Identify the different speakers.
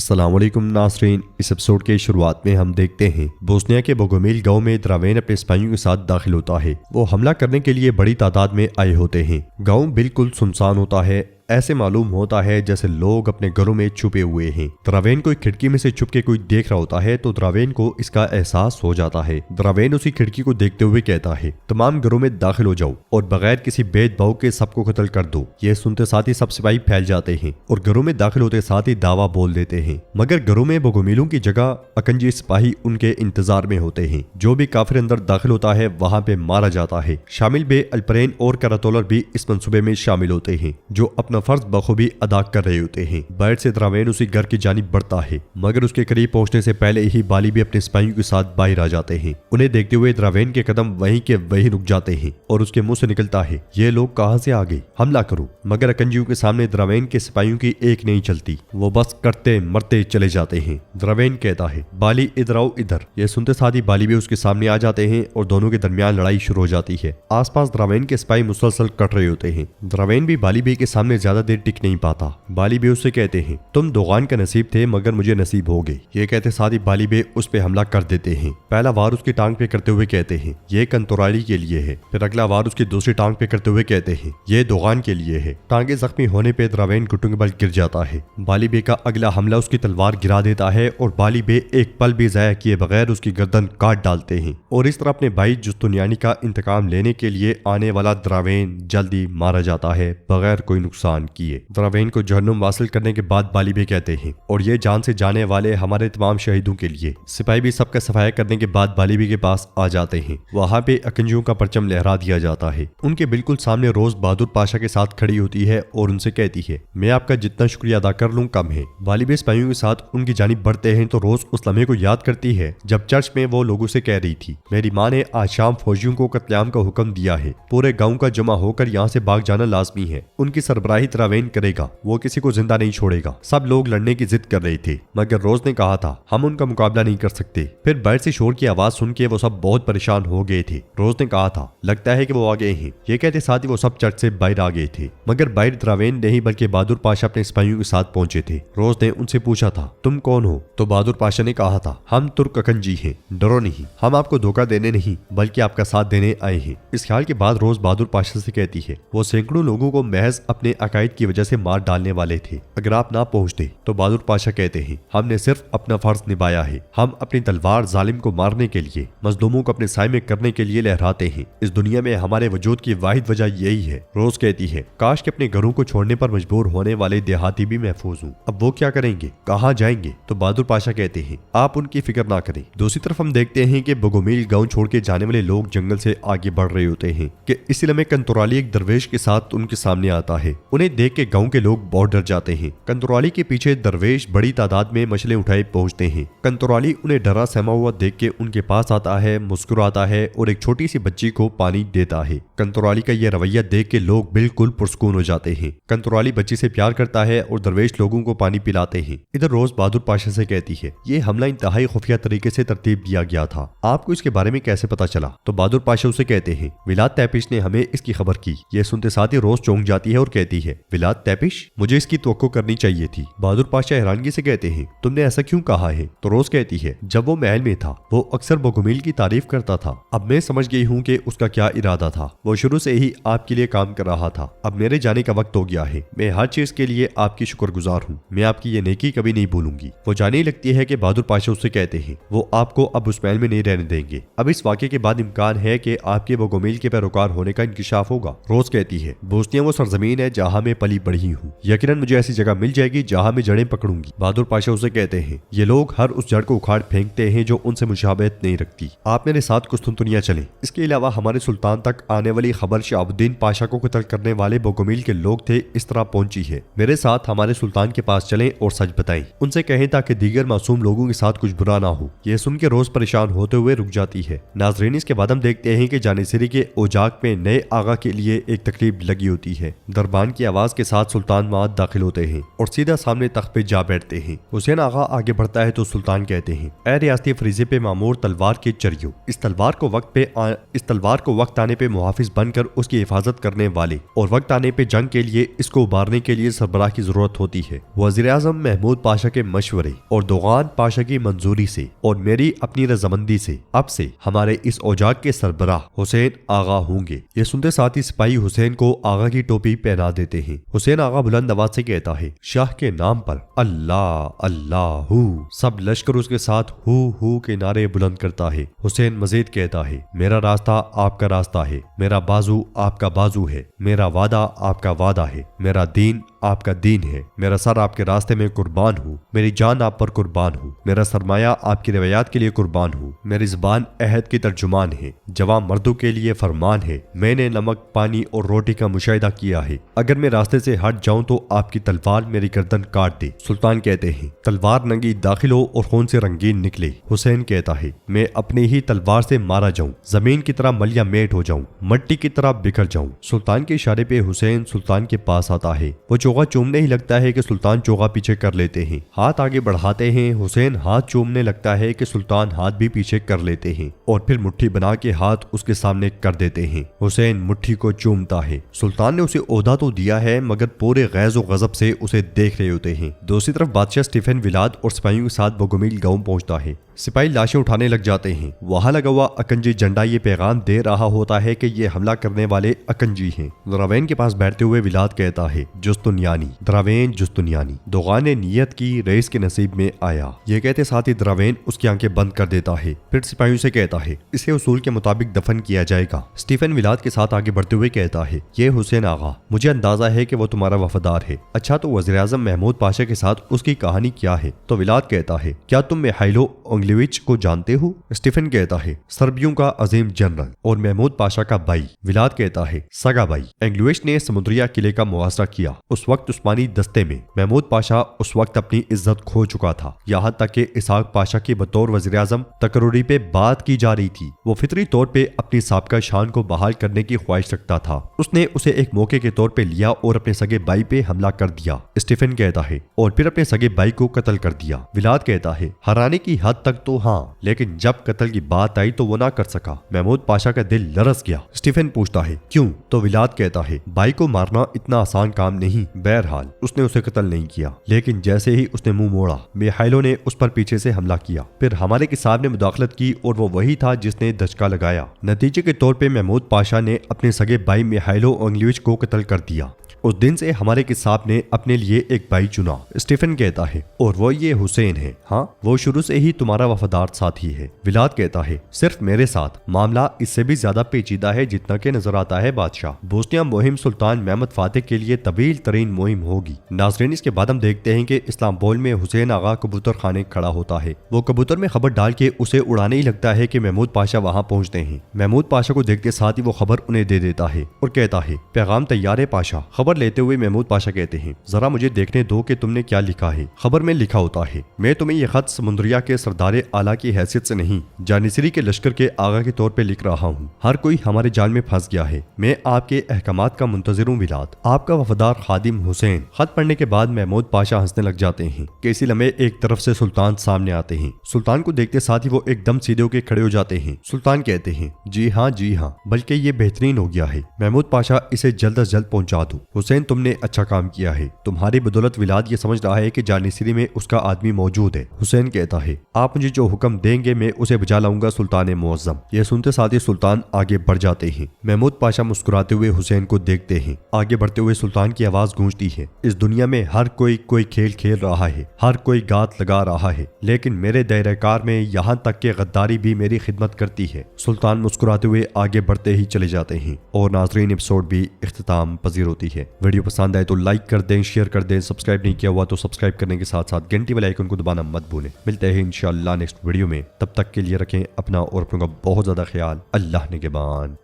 Speaker 1: अस्सलाम वालेकुम नाज़रीन। इस एपिसोड के शुरुआत में हम देखते हैं बोस्निया के बोगोमिल गांव में द्रावेन अपने सिपाहियों के साथ दाखिल होता है। वो हमला करने के लिए बड़ी तादाद में आए होते हैं। गांव बिल्कुल सुनसान होता है। ऐसे मालूम होता है जैसे लोग अपने घरों में छुपे हुए हैं। द्रावेन को एक खिड़की में से छुप के कोई देख रहा होता है तो द्रावेन को इसका एहसास हो जाता है। द्रावेन उसी खिड़की को देखते हुए कहता है, तमाम घरों में दाखिल हो जाओ और बगैर किसी भेदभाव के सबको कत्ल कर दो। ये सुनते साथ ही सब सिपाही फैल जाते हैं और घरों में दाखिल होते साथ ही दावा बोल देते हैं। मगर घरों में बोगोमिलों की जगह अकंजी सिपाही उनके इंतजार में होते हैं। जो भी काफिर अंदर दाखिल होता है वहां पे मारा जाता है। शामिल बे अल्परेन और करातोलर भी इस मंसूबे में शामिल होते हैं जो अपना फर्ज बखूबी अदा कर रहे होते हैं। बैठ से द्रावेन उसी घर की जानिब बढ़ता है मगर उसके करीब पहुंचने से पहले ही बाली भी अपने सिपाहियों के साथ बाहर आ जाते हैं। उन्हें देखते हुए द्रावेन के कदम वहीं के वहीं रुक जाते हैं और उसके मुंह से निकलता है, ये लोग कहां से आ गए, हमला करो। मगर अकंजियों के सामने द्रावेन के सिपाहियों की एक नहीं चलती। वो बस करते मरते चले जाते हैं। द्रावेन कहता है, बाली इधर आओ इधर। ये सुनते साथ ही बाली भी उसके सामने आ जाते हैं और दोनों के दरमियान लड़ाई शुरू हो जाती है। आसपास द्रावेन के सिपाही मुसलसल कट रहे होते हैं। द्रावेन भी बाली बे के सामने ज्यादा देर टिक नहीं पाता। बाली बे उससे कहते हैं, तुम दोगान का नसीब थे मगर मुझे नसीब हो गए। ये कहते साथ ही बाली बे उस पे हमला कर देते हैं। पहला वार उसकी टांग पे करते हुए कहते हैं, ये कंतुराली के लिए है। फिर अगला वार उसकी दूसरी टांग पे करते हुए कहते हैं, ये दोगान के लिए है। टांगे जख्मी होने पे द्रावेन घुटनों के बल गिर जाता है। बाली बे का अगला हमला उसकी तलवार गिरा देता है और बाली बे एक पल भी जाया किए बगैर उसकी गर्दन काट डालते हैं। और इस तरह अपने भाई जुस्तुनियानी का इंतकाम लेने के लिए आने वाला द्रावेन जल्दी मारा जाता है बगैर कोई नुकसान किए। द्रावेन को जहन्नुम वासिल करने के बाद बाली बे कहते हैं, और ये जान से जाने वाले हमारे तमाम शहीदों के लिए। सिपाही भी सबका सफाया करने के बाद बाली बे के पास आ जाते हैं। वहां पे अकंजियों का परचम लहरा दिया जाता है। उनके बिल्कुल सामने रोज बहादुर पाशा के साथ खड़ी होती है और उनसे कहती है, मैं आपका जितना शुक्रिया अदा कर लूं कम है। बाली बे सिपाहियों के साथ उनकी जानिब बढ़ते हैं तो रोज उस लम्हे को याद करती है जब चर्च में वो लोगों से कह रही थी, मेरी माँ ने आज शाम फौजियों को कत्लेआम का हुक्म दिया है। पूरे गाँव का जमा होकर यहाँ से भाग जाना लाजमी है। उनकी सरबराही द्रावेन करेगा, वो किसी को जिंदा नहीं छोड़ेगा। सब लोग लड़ने की जिद कर रहे थे मगर रोज ने कहा था हम उनका मुकाबला नहीं कर सकते। फिर बाहर से शोर की आवाज सुन के वो सब बहुत परेशान हो गए थे। रोज ने कहा था लगता है कि वो आ गए हैं। ये कहते साथ ही वो सब चर्च से बाहर आ गए थे मगर बाहर द्रावेन नहीं बल्कि बहादुर पाशा अपने सिपाहियों के साथ पहुंचे थे। रोज ने उनसे पूछा था, तुम कौन हो? तो बहादुर पाशा ने कहा था, हम तुर्क अकंजी हैं, डरो नहीं, हम आपको धोखा देने नहीं बल्कि आपका साथ देने आए हैं। इस ख्याल के बाद रोज बहादुर पाशा से कहती है, वो सैकड़ों लोगों को महज अपने अकायद की वजह से मार डालने वाले थे, अगर आप ना पहुंचते। तो बहादुर पाशा कहते हैं, हमने सिर्फ अपना फर्ज निभाया है। हम अपनी तलवार जालिम को मारने के लिए, मजलूमों को अपने साए में करने के लिए लहराते हैं। इस दुनिया में हमारे वजूद की वाहिद वजह यही है। रोज कहती है, काश के अपने घरों को छोड़ने पर मजबूर होने वाले देहाती भी महफूज हों। अब वो क्या करेंगे, कहाँ जाएंगे? तो बहादुर पाशा कहते हैं, आप उनकी फिक्र ना करें। दूसरी तरफ हम देखते हैं कि बोगोमिल गांव छोड़ के जाने वाले लोग जंगल से आगे बढ़ रहे होते हैं कि इसी लम्हे कंतुराली एक दरवेश के साथ उनके सामने आता है। उन्हें देख के गाँव के लोग बहुत डर जाते हैं। कंतुराली के पीछे दरवेश बड़ी तादाद में मछली उठाए पहुंचते हैं। कंतुराली उन्हें डरा सहमा हुआ देख के उनके पास आता है, मुस्कुराता है और एक छोटी सी बच्ची को पानी देता है। कंतुराली का यह रवैया देख के लोग बिल्कुल पुरस्कून हो जाते हैं। कंतुराली बच्ची से प्यार करता है और दरवेश लोगों को पानी पिलाते हैं। इधर रोज बहादुर पाशा से कहती है, ये हमला इंतहाई खुफिया तरीके से तरतीब दिया गया था, आपको इसके बारे में कैसे पता चला? तो बहादुर पाशा उसे कहते हैं, विलाद तैपिश ने हमें इसकी खबर की। ये सुनते साथ ही रोज चौंक जाती है और कहती है, विलाद तैपिश, मुझे इसकी तवक्को करनी चाहिए थी। बहादुर पाशा हैरानगी से कहते हैं, तुमने ऐसा क्यों कहा है? तो रोज कहती है, जब वो महल में था वो अक्सर बोगोमिल की तारीफ करता था। अब मैं समझ गई हूँ कि उसका क्या इरादा था। वो शुरू से ही आपके लिए काम कर रहा था। अब मेरे जाने का वक्त हो गया है। मैं हर चीज के लिए आपकी शुक्रगुजार हूँ। मैं आपकी ये नेकी कभी नहीं भूलूंगी। वो जाने लगती है कि बहादुर पाशा उससे कहते हैं, वो आपको अब उस महल में नहीं रहने देंगे। अब इस वाक़े के बाद इम्कान है कि आपके बोगोमिल के पैरोकार होने का इंकिशाफ होगा। रोज कहती है, बोस्निया वो सरजमीन है जहाँ मैं पली बढ़ी हूँ। यकीनन मुझे ऐसी जगह मिल जाएगी जहाँ मैं जड़ें पकड़ूंगी। बहादुर पाशा उसे कहते हैं, ये लोग हर उस जड़ को उखाड़ फेंकते हैं जो उनसे मुशाबहत नहीं रखती। आप मेरे साथ कुस्तुनतुनिया चलें। इसके अलावा हमारे सुल्तान तक आने वाली खबर शहाबुद्दीन पाशा को कत्ल करने वाले बोगोमिल के लोग थे इस तरह पहुंची है। मेरे साथ हमारे सुल्तान के पास चलें और सच बताएं। उनसे कहें ताकि दीगर मासूम लोगों के साथ कुछ बुरा ना हो। ये सुन के रोज परेशान होते हुए रुक जाती है। नाजरीन, इसके बाद हम देखते हैं कि जानिसरी के ओजाक में नए आगा के लिए एक तकरीब लगी होती है। दरबान की کی آواز کے ساتھ سلطان وہاں داخل ہوتے ہیں اور سیدھا سامنے تخت پہ جا بیٹھتے ہیں۔ حسین آغا آگے بڑھتا ہے تو سلطان کہتے ہیں، اے ریاستی فریضے پہ معمور تلوار کے چریو، اس تلوار کو وقت آنے پہ محافظ بن کر اس کی حفاظت کرنے والے اور وقت آنے پہ جنگ کے لیے اس کو ابارنے کے لیے سربراہ کی ضرورت ہوتی ہے۔ وزیر اعظم محمود پاشا کے مشورے اور دوغان پاشا کی منظوری سے اور میری اپنی رضامندی سے اب سے ہمارے اس اوجاق کے سربراہ حسین آغا ہوں گے۔ یہ سنتے ساتھ ہی سپاہی حسین کو آغا کی ٹوپی پہنا دیتے ہیں۔ حسین آغا بلند آواز سے کہتا ہے، شاہ کے نام پر اللہ اللہ ہو۔ سب لشکر اس کے ساتھ ہو کے نعرے بلند کرتا ہے۔ حسین مزید کہتا ہے، میرا راستہ آپ کا راستہ ہے، میرا بازو آپ کا بازو ہے، میرا وعدہ آپ کا وعدہ ہے، میرا دین آپ کا دین ہے، میرا سر آپ کے راستے میں قربان ہوں، میری جان آپ پر قربان ہوں، میرا سرمایہ آپ کی روایات کے لیے قربان ہوں، میری زبان عہد کی ترجمان ہے، جوان مردوں کے لیے فرمان ہے، میں نے نمک پانی اور روٹی کا مشاہدہ کیا ہے، اگر میں راستے سے ہٹ جاؤں تو آپ کی تلوار میری گردن کاٹ دے۔ سلطان کہتے ہیں، تلوار ننگی داخل ہو اور خون سے رنگین نکلے۔ حسین کہتا ہے، میں اپنی ہی تلوار سے مارا جاؤں، زمین کی طرح ملیا میٹ ہو جاؤں، مٹی کی طرح بکھر جاؤں۔ سلطان کے اشارے پہ حسین سلطان کے پاس آتا ہے، وہ چوغا چومنے ہی لگتا ہے کہ سلطان چوغا پیچھے کر لیتے ہیں، ہاتھ آگے بڑھاتے ہیں، حسین ہاتھ چومنے لگتا ہے کہ سلطان ہاتھ بھی پیچھے کر لیتے ہیں اور پھر مٹھی بنا کے ہاتھ اس کے سامنے کر دیتے ہیں۔ حسین مٹھی کو چومتا ہے۔ سلطان نے اسے عہدہ تو دیا ہے مگر پورے غیظ و غضب سے اسے دیکھ رہے ہوتے ہیں۔ دوسری طرف بادشاہ اسٹیفن ولاد اور سپاہیوں کے ساتھ بوگومیل گاؤں پہنچتا ہے۔ سپاہی لاشیں اٹھانے لگ جاتے ہیں۔ وہاں لگا ہوا اکنجی جھنڈا یہ پیغام دے رہا ہوتا ہے کہ یہ حملہ کرنے والے اکنجی ہیں۔ دراوین کے پاس بیٹھتے ہوئے ولاد کہتا ہے، جستنیانی دراوین جستنیانی، دوغان نے نیت کی رئیس کے نصیب میں آیا۔ یہ کہتے ساتھ ہی دراوین اس کی آنکھیں بند کر دیتا ہے، پھر سپاہیوں سے کہتا ہے، اسے اصول کے مطابق دفن کیا جائے گا۔ اسٹیفن ولاد کے ساتھ آگے بڑھتے ہوئے کہتا ہے، یہ حسین آغا، مجھے اندازہ ہے کہ وہ تمہارا وفادار ہے۔ اچھا تو وزیر اعظم محمود پاشا کے ساتھ اس کی کہانی کیا ہے؟ تو ولاد کہتا ہے، کیا تم میخائیلو انگلیوچ کو جانتے ہو؟ اسٹیفن کہتا ہے، سربیوں کا عظیم جنرل اور محمود پاشا کا بھائی۔ ولاد کہتا ہے، سگا بھائی۔ انگلیوچ نے سمندریا قلعے کا محاصرہ کیا۔ اس وقت عثمانی دستے میں محمود پاشا اس وقت اپنی عزت کھو چکا تھا، یہاں تک کہ اسحاق پاشا کی بطور وزیر اعظم تقرری پہ بات کی جا رہی تھی۔ وہ فطری طور پہ اپنی سابقہ شان کو بحال کرنے کی خواہش رکھتا تھا۔ اس نے اسے ایک موقع کے طور پہ لیا اور اپنے سگے بھائی پہ حملہ کر دیا۔ اسٹیفن کہتا ہے، اور پھر اپنے سگے بھائی کو قتل کر دیا۔ ولاد کہتا ہے، ہرانے کی حد تک تو ہاں، لیکن جب قتل کی بات آئی تو وہ نہ کر سکا۔ محمود پاشا کا دل لرز گیا۔ اسٹیفن پوچھتا ہے، کیوں؟ تو ولاد کہتا ہے، بھائی کو مارنا اتنا آسان کام نہیں۔ بہرحال اس نے اسے قتل نہیں کیا، لیکن جیسے ہی اس نے منہ موڑا، میخائیلو نے اس پر پیچھے سے حملہ کیا۔ پھر ہمارے صاحب نے مداخلت کی اور وہ وہی تھا جس نے دھچکا لگایا۔ نتیجے کے طور پہ محمود پاشا نے اپنے سگے بھائی میخائیلو انگلیوچ کو قتل کر دیا۔ اس دن سے ہمارے صاحب نے اپنے لیے ایک بھائی چنا۔ اسٹیفن کہتا ہے، اور وہ یہ حسین ہے۔ ہاں، وہ شروع سے ہی تمہارا وفادار ساتھی ہے۔ ولاد کہتا ہے، صرف میرے ساتھ معاملہ اس سے بھی زیادہ پیچیدہ ہے جتنا کہ نظر آتا ہے بادشاہ۔ بوسنیا مہم سلطان محمد فاتح کے لیے طویل ترین مہم ہوگی۔ ناظرین، اس کے بعد ہم دیکھتے ہیں کہ اسلام بول میں حسین آغا کبوتر خانے کھڑا ہوتا ہے۔ وہ کبوتر میں خبر ڈال کے اسے اڑانے ہی لگتا ہے کہ محمود پاشا وہاں پہنچتے ہیں۔ محمود پاشا کو دیکھتے ساتھ ہی وہ خبر انہیں دے دیتا ہے اور کہتا ہے، پیغام تیار ہے پاشا۔ خبر لیتے ہوئے محمود پاشا کہتے ہیں، ذرا مجھے دیکھنے دو کہ تم نے کیا لکھا ہے۔ خبر میں لکھا ہوتا ہے، میں تمہیں یہ خط سمندریا کے سردار اعلیٰ کی حیثیت سے نہیں، جانیسری کے لشکر کے آغا کے طور پہ لکھ رہا ہوں۔ ہر کوئی ہمارے جال میں پھنس گیا ہے، میں آپ کے احکامات کا منتظر ہوں ولاد، آپ کا وفادار خادم حسین۔ خط پڑھنے کے بعد محمود پاشا ہنسنے لگ جاتے ہیں کہ اسی لمحے ایک طرف سے سلطان سامنے آتے ہیں۔ سلطان کو دیکھتے ساتھ ہی وہ ایک دم سیدھے ہو کے کھڑے ہو جاتے ہیں۔ سلطان کہتے ہیں، جی ہاں، بلکہ یہ بہترین ہو گیا ہے محمود پاشا، اسے جلد از جلد پہنچا دو۔ حسین، تم نے اچھا کام کیا ہے، تمہاری بدولت ولاد یہ سمجھ رہا ہے کہ جانیسری میں اس کا آدمی موجود ہے۔ حسین کہتا ہے، آپ مجھے جو حکم دیں گے میں اسے بجا لاؤں گا سلطان معظم۔ یہ سنتے ساتھ ہی سلطان آگے بڑھ جاتے ہیں۔ محمود پاشا مسکراتے ہوئے حسین کو دیکھتے ہیں۔ آگے بڑھتے ہوئے سلطان کی آواز گونجتی ہے، اس دنیا میں ہر کوئی کھیل کھیل رہا ہے، ہر کوئی گات لگا رہا ہے، لیکن میرے دائرہ کار میں یہاں تک کہ غداری بھی میری خدمت کرتی ہے۔ سلطان مسکراتے ہوئے آگے بڑھتے ہی چلے جاتے ہیں اور ناظرین، ایپیسوڈ بھی اختتام پذیر ہوتی ہے۔ ویڈیو پسند آئے تو لائک کر دیں، شیئر کر دیں، سبسکرائب نہیں کیا ہوا تو سبسکرائب کرنے کے ساتھ ساتھ گھنٹی والے آئیکن کو دبانا مت بھولیں۔ ملتے ہیں انشاءاللہ نیکسٹ ویڈیو میں، تب تک کے لیے رکھیں اپنا اور اپنوں کا بہت زیادہ خیال۔ اللہ نگہبان۔